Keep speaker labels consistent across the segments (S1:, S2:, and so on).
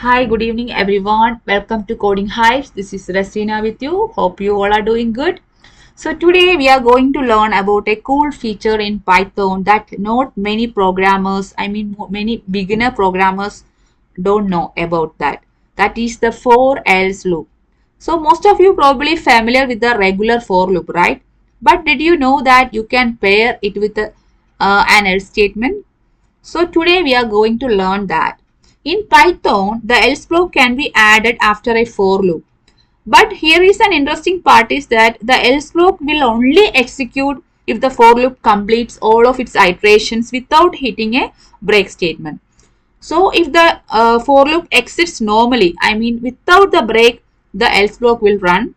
S1: Hi, good evening everyone. Welcome to Coding Hives. This is Rasina with you. Hope you all are doing good. So today we are going to learn about a cool feature in Python that not many programmers, many beginner programmers don't know about that. That is the for else loop. So most of you probably familiar with the regular for loop, right? But did you know that you can pair it with an else statement? So today we are going to learn that. In Python, the else block can be added after a for loop. But here is an interesting part is that the else block will only execute if the for loop completes all of its iterations without hitting a break statement. So if the for loop exits normally, without the break, the else block will run.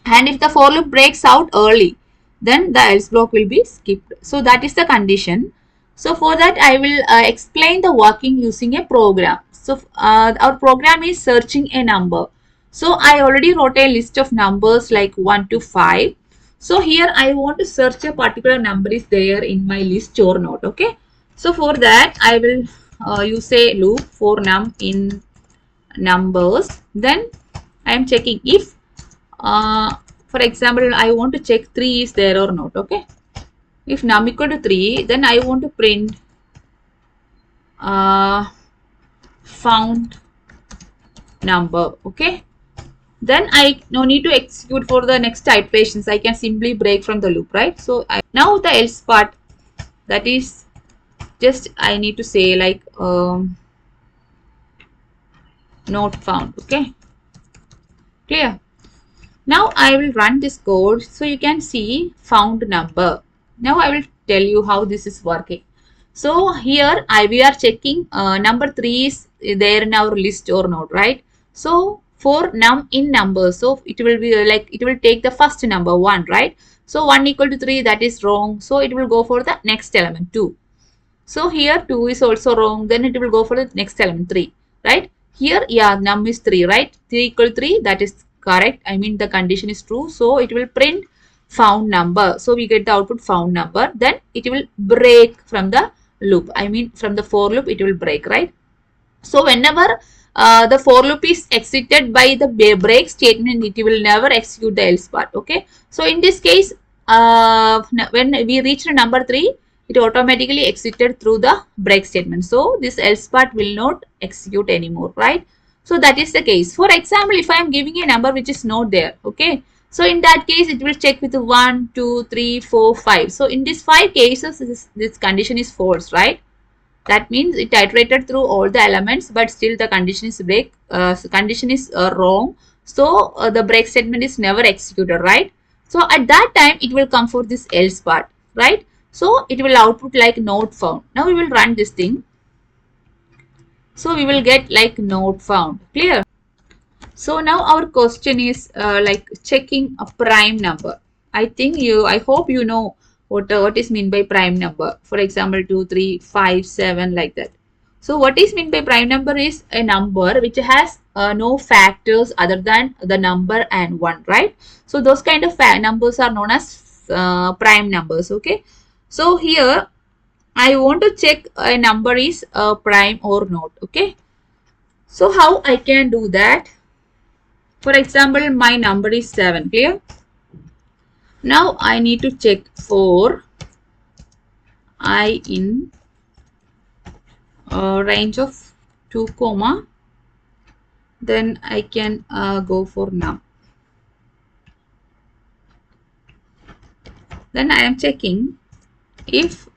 S1: And if the for loop breaks out early, then the else block will be skipped. So that is the condition. So for that I will explain the working using a program. So our program is searching a number. So I already wrote a list of numbers like 1 to 5. So here I want to search a particular number is there in my list or not. Okay. So for that I will use a loop for num in numbers. Then I am checking if for example, I want to check 3 is there or not. Okay. If num equal to 3, then I want to print uh, found number. Okay. Then I no need to execute for the next iterations. I can simply break from the loop, right? So now the else part, that is just I need to say like not found. Okay. Clear? Now I will run this code so you can see found number. Now I will tell you how this is working. So here we are checking number 3 is there in our list or not, right? So for num in number, so it will be like it will take the first number 1, right? So 1 equal to 3, that is wrong. So it will go for the next element 2. So here 2 is also wrong. Then it will go for the next element 3, right? Here, yeah, num is 3, right? 3 equal to 3, that is correct. The condition is true. So it will print found number. So we get the output found number. Then it will break from the loop. From the for loop, it will break, right? So whenever the for loop is exited by the break statement, it will never execute the else part. Okay. So in this case, when we reach number 3, it automatically exited through the break statement. So this else part will not execute anymore, right? So that is the case. For example, if I am giving a number which is not there, okay. So in that case, it will check with 1, 2, 3, 4, 5. So in these 5 cases, this condition is false, right? That means it iterated through all the elements, but still the condition is wrong. So the break statement is never executed, right? So at that time, it will come for this else part, right? So it will output like not found. Now we will run this thing. So we will get like not found. Clear? So now our question is like checking a prime number. I hope you know what is mean by prime number. For example, 2, 3, 5, 7 like that. So what is mean by prime number is a number which has no factors other than the number and 1, right? So those kind of numbers are known as prime numbers, okay? So here I want to check a number is prime or not, okay? So how I can do that? For example, my number is 7. Clear? Now I need to check for I in range of 2 comma. Then I can go for num. Then I am checking if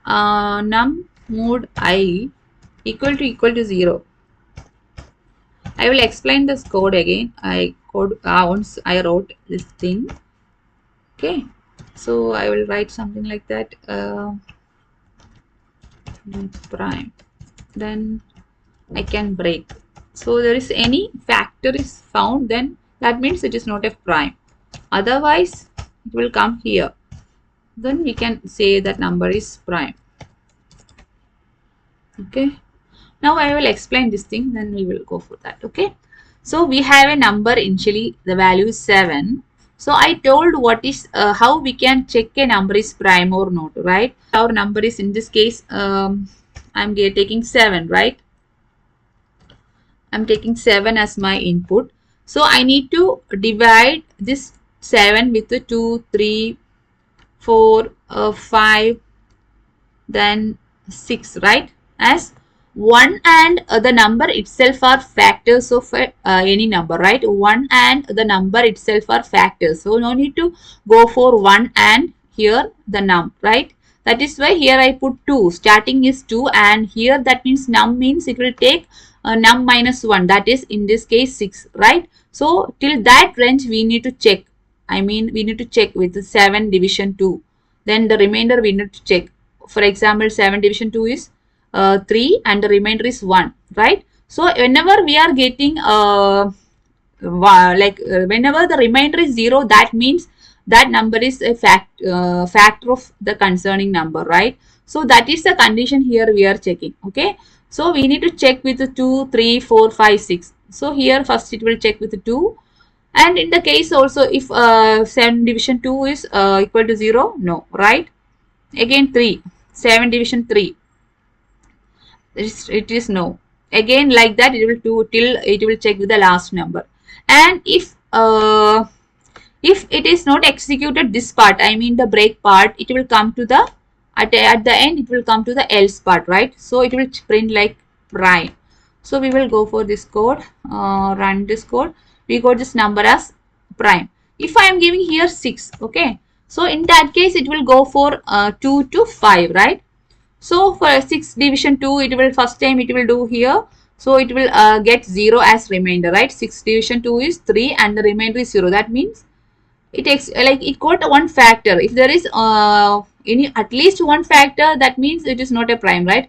S1: num mod I equal to 0. I will explain this code again. Once I wrote this thing. Okay, so I will write something like that. Prime. Then I can break. So there is any factor is found, then that means it is not a prime. Otherwise, it will come here. Then we can say that number is prime. Okay. Now I will explain this thing, then we will go for that. Okay. So we have a number initially, the value is 7. So I told what is how we can check a number is prime or not, right? Our number is in this case, I'm taking 7, right? I'm taking 7 as my input. So I need to divide this 7 with the 2, 3, 4, 5, then 6, right? As 1 and the number itself are factors of any number, right? 1 and the number itself are factors. So no need to go for 1 and here the num, right? That is why here I put 2. Starting is 2 and here that means num means it will take num minus 1. That is in this case 6, right? So till that range we need to check. I mean we need to check with 7 division 2. Then the remainder we need to check. For example, 7 division 2 is 3 and the remainder is 1, right? So whenever we are getting whenever the remainder is 0, that means that number is a factor of the concerning number, right? So that is the condition here we are checking. Okay, so we need to check with the 2, 3, 4, 5, 6. So here first it will check with the 2, and in the case also if 7 division 2 is equal to 0, no, right? Again 3, 7 division 3, it is no. Again like that it will do till it will check with the last number. And if it is not executed this part, I mean the break part, it will come to the at the end it will come to the else part, right? So it will print like prime. So we will go for this code, run this code. We got this number as prime. If I am giving here 6, okay, so in that case it will go for 2 to 5, right? So for 6 division 2, it will first time it will do here. So it will get 0 as remainder, right? 6 division 2 is 3 and the remainder is 0. That means it takes like it got one factor. If there is any at least one factor, that means it is not a prime, right?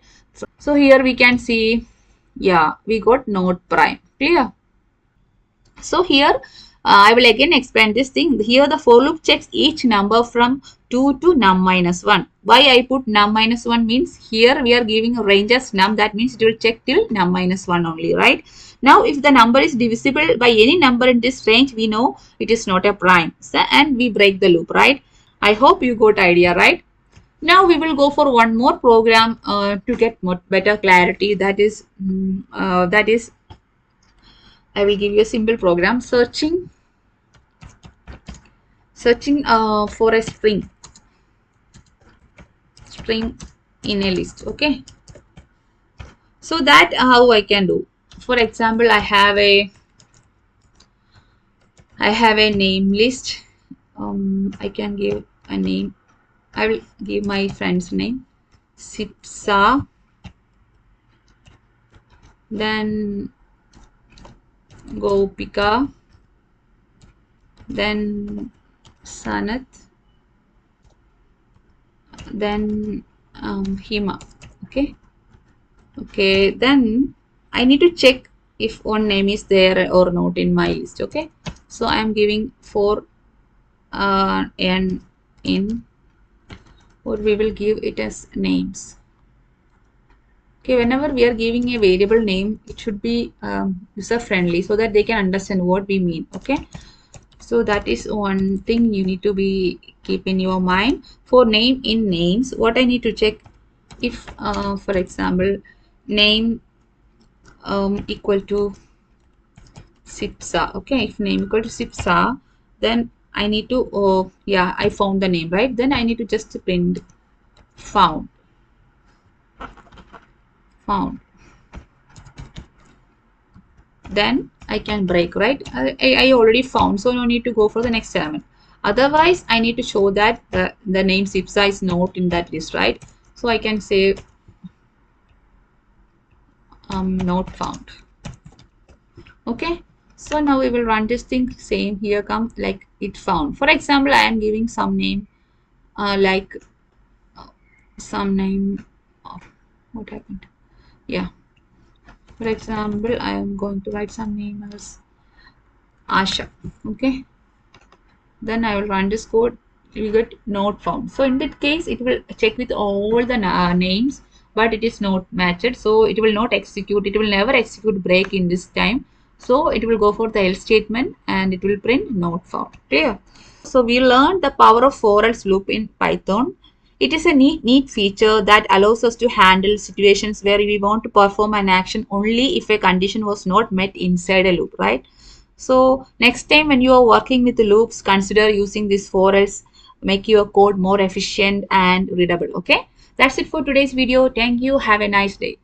S1: So here we can see, yeah, we got not prime. Clear? So here I will again explain this thing. Here the for loop checks each number from 2 to num minus 1. Why I put num minus 1 means here we are giving a range as num. That means it will check till num minus 1 only, right? Now if the number is divisible by any number in this range, we know it is not a prime. So, and we break the loop, right? I hope you got idea, right? Now we will go for one more program to get more better clarity. That is I will give you a simple program searching for a string in a list. Okay, so that how I can do. For example, I have a name list. I can give a name. I will give my friend's name, Sipsa. Then Gopika, then Sanat, then Hima. Okay, then I need to check if one name is there or not in my list. Okay, so I am giving for n in, or we will give it as names. Okay, whenever we are giving a variable name, it should be user friendly so that they can understand what we mean. Okay, so that is one thing you need to be keep in your mind. For name in names, what I need to check if for example name equal to Sipsa. Okay, if name equal to Sipsa, then I need to yeah, I found the name, right? Then I need to just print found. Then I can break, right? I already found, so no need to go for the next element. Otherwise I need to show that the name Sipsa is not in that list, right? So I can say not found. Okay, so now we will run this thing. Same here come like it found. For example, I am giving some name like some name. Oh, what happened? Yeah, for example, I am going to write some name as Asha. Okay, then I will run this code. You get not found. So in that case, it will check with all the names, but it is not matched. So it will not execute. It will never execute break in this time. So it will go for the else statement and it will print not found. Clear? So we learned the power of for else loop in Python. It is a neat feature that allows us to handle situations where we want to perform an action only if a condition was not met inside a loop, right? So next time when you are working with the loops, consider using this for else, make your code more efficient and readable. Okay, that's it for today's video. Thank you. Have a nice day.